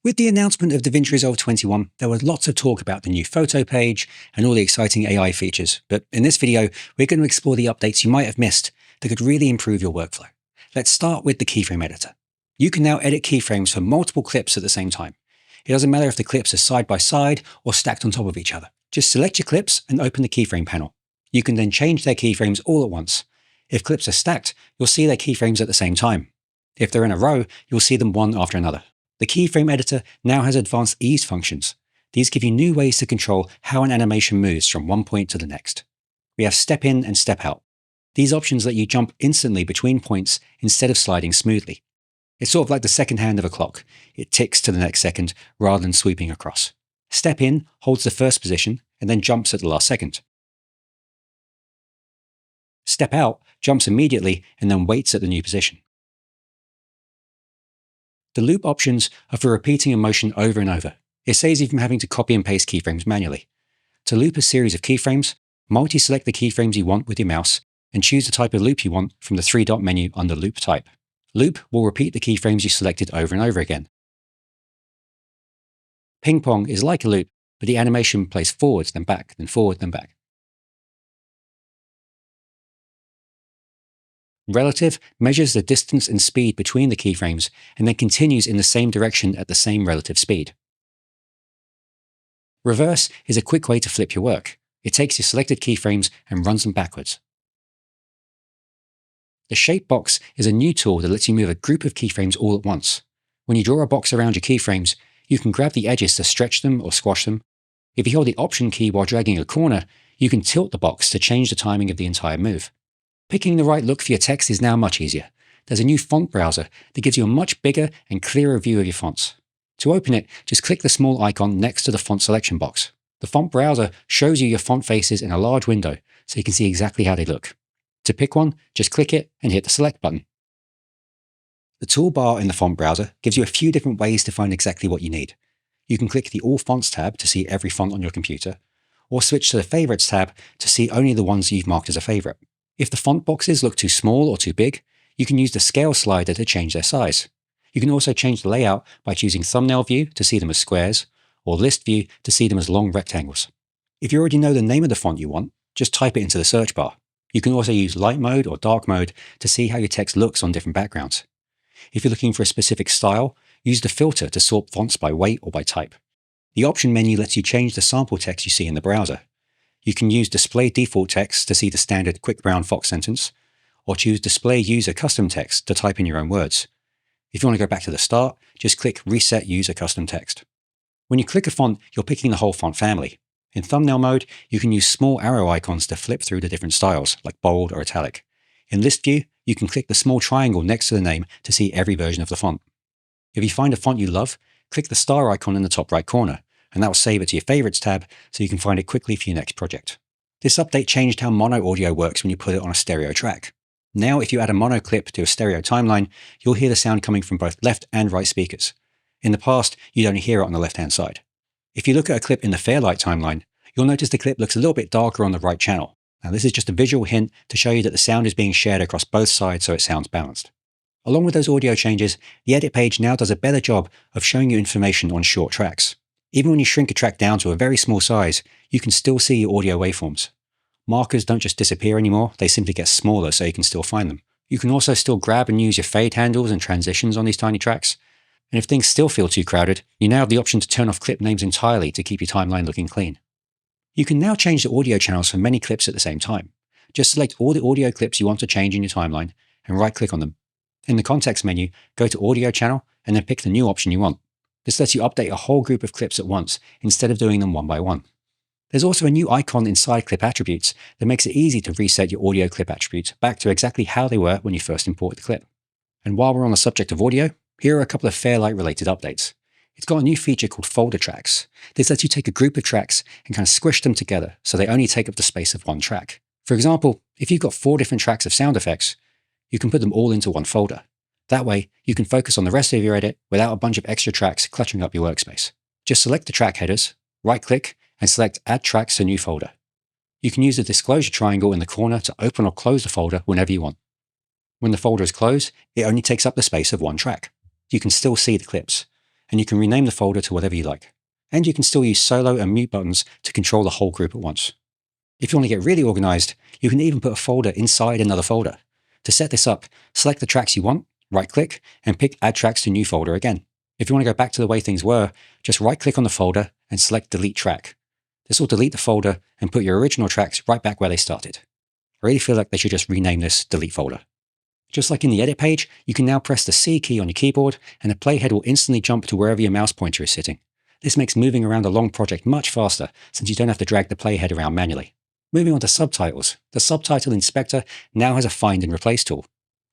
With the announcement of DaVinci Resolve 21, there was lots of talk about the new photo page and all the exciting AI features, but in this video, we're going to explore the updates you might have missed that could really improve your workflow. Let's start with the Keyframe Editor. You can now edit keyframes for multiple clips at the same time. It doesn't matter if the clips are side by side or stacked on top of each other. Just select your clips and open the keyframe panel. You can then change their keyframes all at once. If clips are stacked, you'll see their keyframes at the same time. If they're in a row, you'll see them one after another. The Keyframe Editor now has advanced ease functions. These give you new ways to control how an animation moves from one point to the next. We have step in and step out. These options let you jump instantly between points instead of sliding smoothly. It's sort of like the second hand of a clock. It ticks to the next second rather than sweeping across. Step in holds the first position and then jumps at the last second. Step out jumps immediately and then waits at the new position. The loop options are for repeating a motion over and over. It saves you from having to copy and paste keyframes manually. To loop a series of keyframes, multi-select the keyframes you want with your mouse and choose the type of loop you want from the three-dot menu under Loop Type. Loop will repeat the keyframes you selected over and over again. Ping pong is like a loop, but the animation plays forwards, then back, then forward, then back. Relative measures the distance and speed between the keyframes and then continues in the same direction at the same relative speed. Reverse is a quick way to flip your work. It takes your selected keyframes and runs them backwards. The Shape Box is a new tool that lets you move a group of keyframes all at once. When you draw a box around your keyframes, you can grab the edges to stretch them or squash them. If you hold the Option key while dragging a corner, you can tilt the box to change the timing of the entire move. Picking the right look for your text is now much easier. There's a new font browser that gives you a much bigger and clearer view of your fonts. To open it, just click the small icon next to the font selection box. The font browser shows you your font faces in a large window so you can see exactly how they look. To pick one, just click it and hit the select button. The toolbar in the font browser gives you a few different ways to find exactly what you need. You can click the All Fonts tab to see every font on your computer, or switch to the Favorites tab to see only the ones you've marked as a favorite. If the font boxes look too small or too big, you can use the scale slider to change their size. You can also change the layout by choosing thumbnail view to see them as squares, or list view to see them as long rectangles. If you already know the name of the font you want, just type it into the search bar. You can also use light mode or dark mode to see how your text looks on different backgrounds. If you're looking for a specific style, use the filter to sort fonts by weight or by type. The option menu lets you change the sample text you see in the browser. You can use Display Default Text to see the standard quick brown fox sentence, or choose Display User Custom Text to type in your own words. If you want to go back to the start, just click Reset User Custom Text. When you click a font, you're picking the whole font family. In thumbnail mode, you can use small arrow icons to flip through the different styles, like bold or italic. In list view, you can click the small triangle next to the name to see every version of the font. If you find a font you love, click the star icon in the top right corner, and that will save it to your Favorites tab so you can find it quickly for your next project. This update changed how mono audio works when you put it on a stereo track. Now, if you add a mono clip to a stereo timeline, you'll hear the sound coming from both left and right speakers. In the past, you'd only hear it on the left-hand side. If you look at a clip in the Fairlight timeline, you'll notice the clip looks a little bit darker on the right channel. Now, this is just a visual hint to show you that the sound is being shared across both sides so it sounds balanced. Along with those audio changes, the edit page now does a better job of showing you information on short tracks. Even when you shrink a track down to a very small size, you can still see your audio waveforms. Markers don't just disappear anymore, they simply get smaller so you can still find them. You can also still grab and use your fade handles and transitions on these tiny tracks. And if things still feel too crowded, you now have the option to turn off clip names entirely to keep your timeline looking clean. You can now change the audio channels for many clips at the same time. Just select all the audio clips you want to change in your timeline and right-click on them. In the context menu, go to Audio Channel and then pick the new option you want. This lets you update a whole group of clips at once instead of doing them one by one. There's also a new icon inside Clip Attributes that makes it easy to reset your audio clip attributes back to exactly how they were when you first imported the clip. And while we're on the subject of audio, here are a couple of Fairlight related updates. It's got a new feature called Folder Tracks. This lets you take a group of tracks and kind of squish them together so they only take up the space of one track. For example, if you've got 4 different tracks of sound effects, you can put them all into one folder. That way, you can focus on the rest of your edit without a bunch of extra tracks cluttering up your workspace. Just select the track headers, right-click, and select Add Tracks to New Folder. You can use the disclosure triangle in the corner to open or close the folder whenever you want. When the folder is closed, it only takes up the space of one track. You can still see the clips. and you can rename the folder to whatever you like. And you can still use solo and mute buttons to control the whole group at once. If you want to get really organized, you can even put a folder inside another folder. To set this up, select the tracks you want, right-click, and pick Add Tracks to New Folder again. If you want to go back to the way things were, just right-click on the folder and select Delete Track. This will delete the folder and put your original tracks right back where they started. I really feel like they should just rename this Delete Folder. Just like in the Edit page, you can now press the C key on your keyboard and the playhead will instantly jump to wherever your mouse pointer is sitting. This makes moving around a long project much faster since you don't have to drag the playhead around manually. Moving on to subtitles, the Subtitle Inspector now has a Find and Replace tool.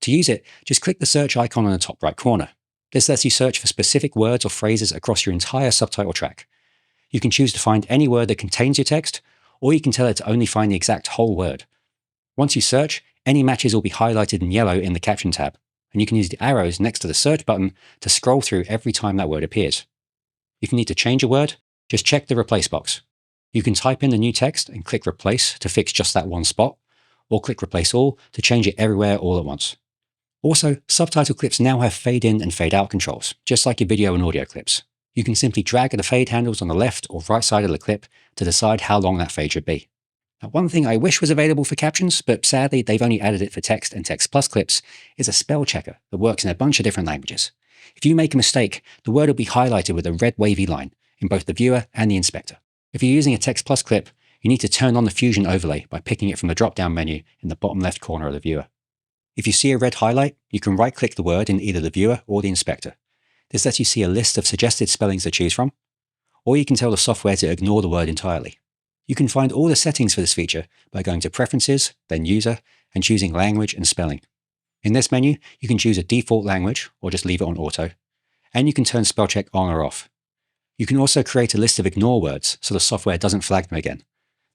To use it, just click the search icon on the top right corner. This lets you search for specific words or phrases across your entire subtitle track. You can choose to find any word that contains your text, or you can tell it to only find the exact whole word. Once you search, any matches will be highlighted in yellow in the Caption tab, and you can use the arrows next to the search button to scroll through every time that word appears. If you need to change a word, just check the Replace box. You can type in the new text and click Replace to fix just that one spot, or click Replace All to change it everywhere all at once. Also, subtitle clips now have fade in and fade out controls, just like your video and audio clips. You can simply drag the fade handles on the left or right side of the clip to decide how long that fade should be. Now, one thing I wish was available for captions, but sadly they've only added it for text and text plus clips, is a spell checker that works in a bunch of different languages. If you make a mistake, the word will be highlighted with a red wavy line in both the viewer and the inspector. If you're using a text plus clip, you need to turn on the Fusion overlay by picking it from the drop-down menu in the bottom left corner of the viewer. If you see a red highlight, you can right-click the word in either the viewer or the inspector. This lets you see a list of suggested spellings to choose from, or you can tell the software to ignore the word entirely. You can find all the settings for this feature by going to Preferences, then User, and choosing Language and Spelling. In this menu, you can choose a default language, or just leave it on auto, and you can turn Spellcheck on or off. You can also create a list of ignore words so the software doesn't flag them again.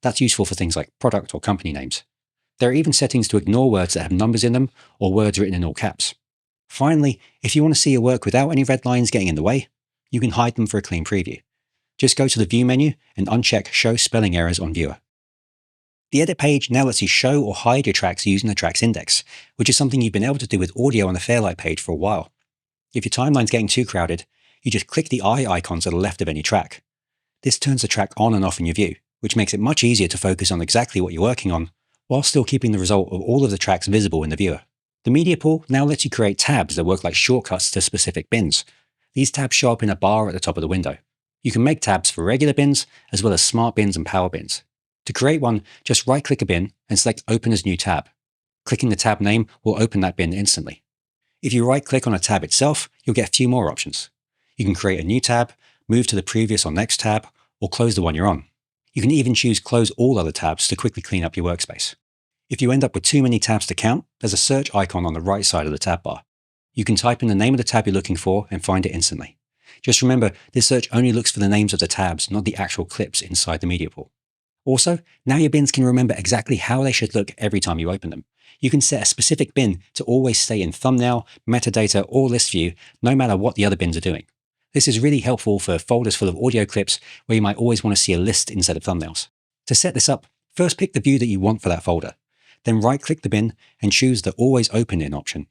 That's useful for things like product or company names. There are even settings to ignore words that have numbers in them or words written in all caps. Finally, if you want to see your work without any red lines getting in the way, you can hide them for a clean preview. Just go to the View menu and uncheck Show Spelling Errors on Viewer. The Edit page now lets you show or hide your tracks using the tracks index, which is something you've been able to do with Audiio on the Fairlight page for a while. If your timeline's getting too crowded, you just click the eye icon to the left of any track. This turns the track on and off in your view, which makes it much easier to focus on exactly what you're working on, while still keeping the result of all of the tracks visible in the viewer. The Media Pool now lets you create tabs that work like shortcuts to specific bins. These tabs show up in a bar at the top of the window. You can make tabs for regular bins, as well as smart bins and power bins. To create one, just right-click a bin and select Open as New Tab. Clicking the tab name will open that bin instantly. If you right-click on a tab itself, you'll get a few more options. You can create a new tab, move to the previous or next tab, or close the one you're on. You can even choose Close All Other Tabs to quickly clean up your workspace. If you end up with too many tabs to count, there's a search icon on the right side of the tab bar. You can type in the name of the tab you're looking for and find it instantly. Just remember, this search only looks for the names of the tabs, not the actual clips inside the Media Pool. Also, now your bins can remember exactly how they should look every time you open them. You can set a specific bin to always stay in thumbnail, metadata, or list view, no matter what the other bins are doing. This is really helpful for folders full of audio clips where you might always want to see a list instead of thumbnails. To set this up, first pick the view that you want for that folder. Then right-click the bin and choose the Always Open In option.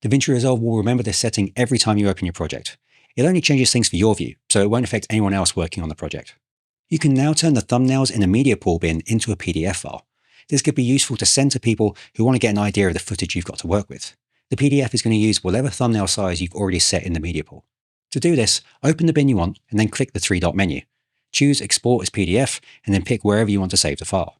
DaVinci Resolve will remember this setting every time you open your project. It only changes things for your view, so it won't affect anyone else working on the project. You can now turn the thumbnails in a Media Pool bin into a PDF file. This could be useful to send to people who want to get an idea of the footage you've got to work with. The PDF is going to use whatever thumbnail size you've already set in the Media Pool. To do this, open the bin you want and then click the three-dot menu. Choose Export as PDF and then pick wherever you want to save the file.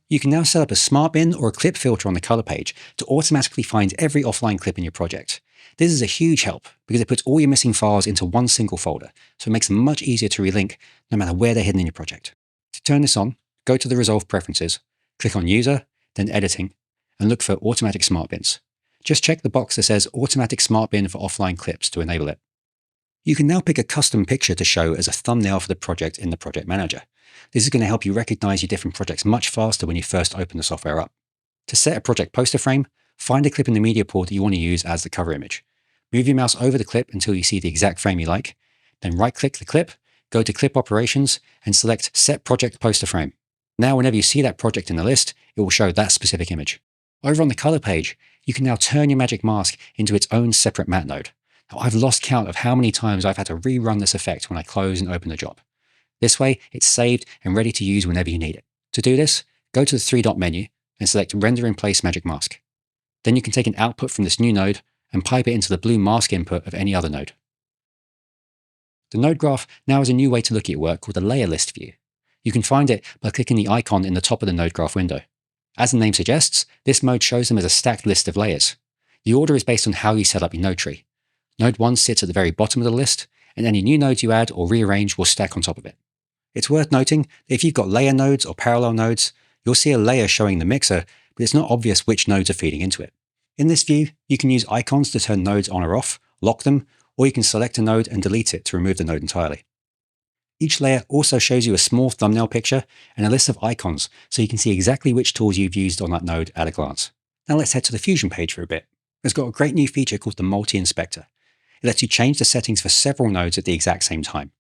You can now set up a smart bin or a clip filter on the color page to automatically find every offline clip in your project. This is a huge help because it puts all your missing files into one single folder, so it makes them much easier to relink no matter where they're hidden in your project. To turn this on, go to the Resolve Preferences, click on User, then Editing, and look for Automatic Smart Bins. Just check the box that says Automatic Smart Bin for offline clips to enable it. You can now pick a custom picture to show as a thumbnail for the project in the Project Manager. This is going to help you recognize your different projects much faster when you first open the software up. To set a project poster frame, find a clip in the Media Pool that you want to use as the cover image. Move your mouse over the clip until you see the exact frame you like, then right-click the clip, go to Clip Operations, and select Set Project Poster Frame. Now whenever you see that project in the list, it will show that specific image. Over on the color page, you can now turn your magic mask into its own separate matte node. Now, I've lost count of how many times I've had to rerun this effect when I close and open the job. This way, it's saved and ready to use whenever you need it. To do this, go to the three-dot menu and select Render in Place Magic Mask. Then you can take an output from this new node and pipe it into the blue mask input of any other node. The node graph now has a new way to look at your work called the Layer List view. You can find it by clicking the icon in the top of the node graph window. As the name suggests, this mode shows them as a stacked list of layers. The order is based on how you set up your node tree. Node 1 sits at the very bottom of the list, and any new nodes you add or rearrange will stack on top of it. It's worth noting that if you've got layer nodes or parallel nodes, you'll see a layer showing the mixer, but it's not obvious which nodes are feeding into it. In this view, you can use icons to turn nodes on or off, lock them, or you can select a node and delete it to remove the node entirely. Each layer also shows you a small thumbnail picture and a list of icons, so you can see exactly which tools you've used on that node at a glance. Now let's head to the Fusion page for a bit. It's got a great new feature called the MultiInspector. It lets you change the settings for several nodes at the exact same time.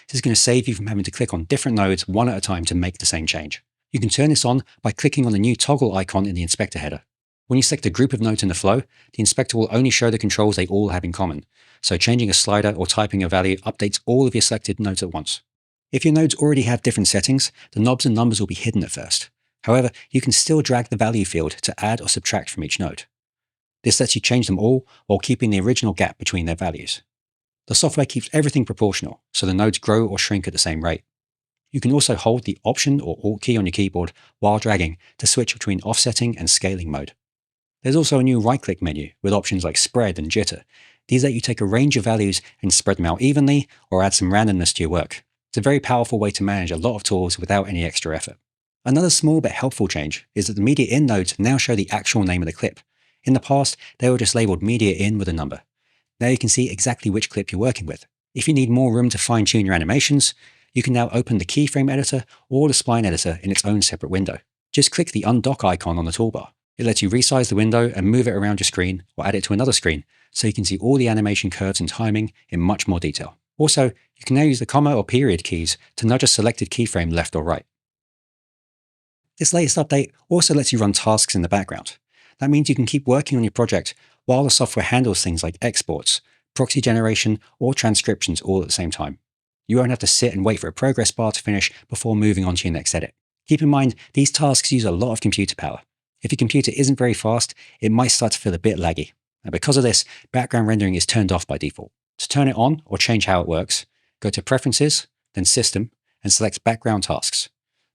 This is going to save you from having to click on different nodes one at a time to make the same change. You can turn this on by clicking on the new toggle icon in the inspector header. When you select a group of nodes in the flow, the inspector will only show the controls they all have in common. So changing a slider or typing a value updates all of your selected nodes at once. If your nodes already have different settings, the knobs and numbers will be hidden at first. However, you can still drag the value field to add or subtract from each node. This lets you change them all while keeping the original gap between their values. The software keeps everything proportional, so the nodes grow or shrink at the same rate. You can also hold the Option or Alt key on your keyboard while dragging to switch between offsetting and scaling mode. There's also a new right-click menu with options like Spread and Jitter. These let you take a range of values and spread them out evenly or add some randomness to your work. It's a very powerful way to manage a lot of tools without any extra effort. Another small but helpful change is that the MediaIn nodes now show the actual name of the clip. In the past, they were just labeled MediaIn with a number. Now you can see exactly which clip you're working with. If you need more room to fine-tune your animations, you can now open the Keyframe Editor or the Spline Editor in its own separate window. Just click the undock icon on the toolbar. It lets you resize the window and move it around your screen or add it to another screen, so you can see all the animation curves and timing in much more detail. Also, you can now use the comma or period keys to nudge a selected keyframe left or right. This latest update also lets you run tasks in the background. That means you can keep working on your project while the software handles things like exports, proxy generation, or transcriptions all at the same time. You won't have to sit and wait for a progress bar to finish before moving on to your next edit. Keep in mind, these tasks use a lot of computer power. If your computer isn't very fast, it might start to feel a bit laggy. And because of this, background rendering is turned off by default. To turn it on or change how it works, go to Preferences, then System, and select Background Tasks.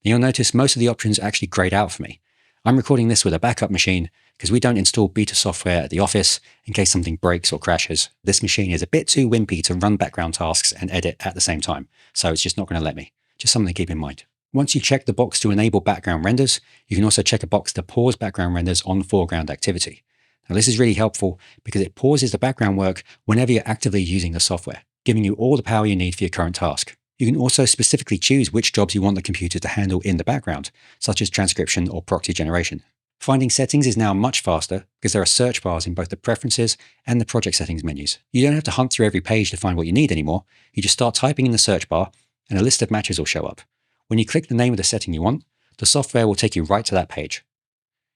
And you'll notice most of the options are actually grayed out for me. I'm recording this with a backup machine because we don't install beta software at the office in case something breaks or crashes. This machine is a bit too wimpy to run background tasks and edit at the same time, so it's just not going to let me. Just something to keep in mind. Once you check the box to enable background renders, you can also check a box to pause background renders on foreground activity. Now this is really helpful because it pauses the background work whenever you're actively using the software, giving you all the power you need for your current task. You can also specifically choose which jobs you want the computer to handle in the background, such as transcription or proxy generation. Finding settings is now much faster because there are search bars in both the Preferences and the Project Settings menus. You don't have to hunt through every page to find what you need anymore. You just start typing in the search bar and a list of matches will show up. When you click the name of the setting you want, the software will take you right to that page.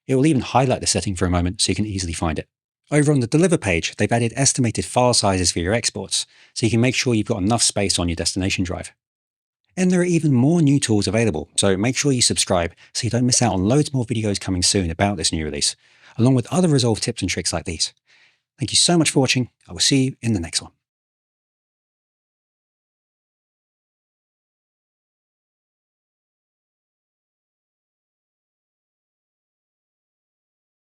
It will even highlight the setting for a moment so you can easily find it. Over on the Deliver page, they've added estimated file sizes for your exports, so you can make sure you've got enough space on your destination drive. And there are even more new tools available, so make sure you subscribe so you don't miss out on loads more videos coming soon about this new release, along with other Resolve tips and tricks like these. Thank you so much for watching. I will see you in the next one.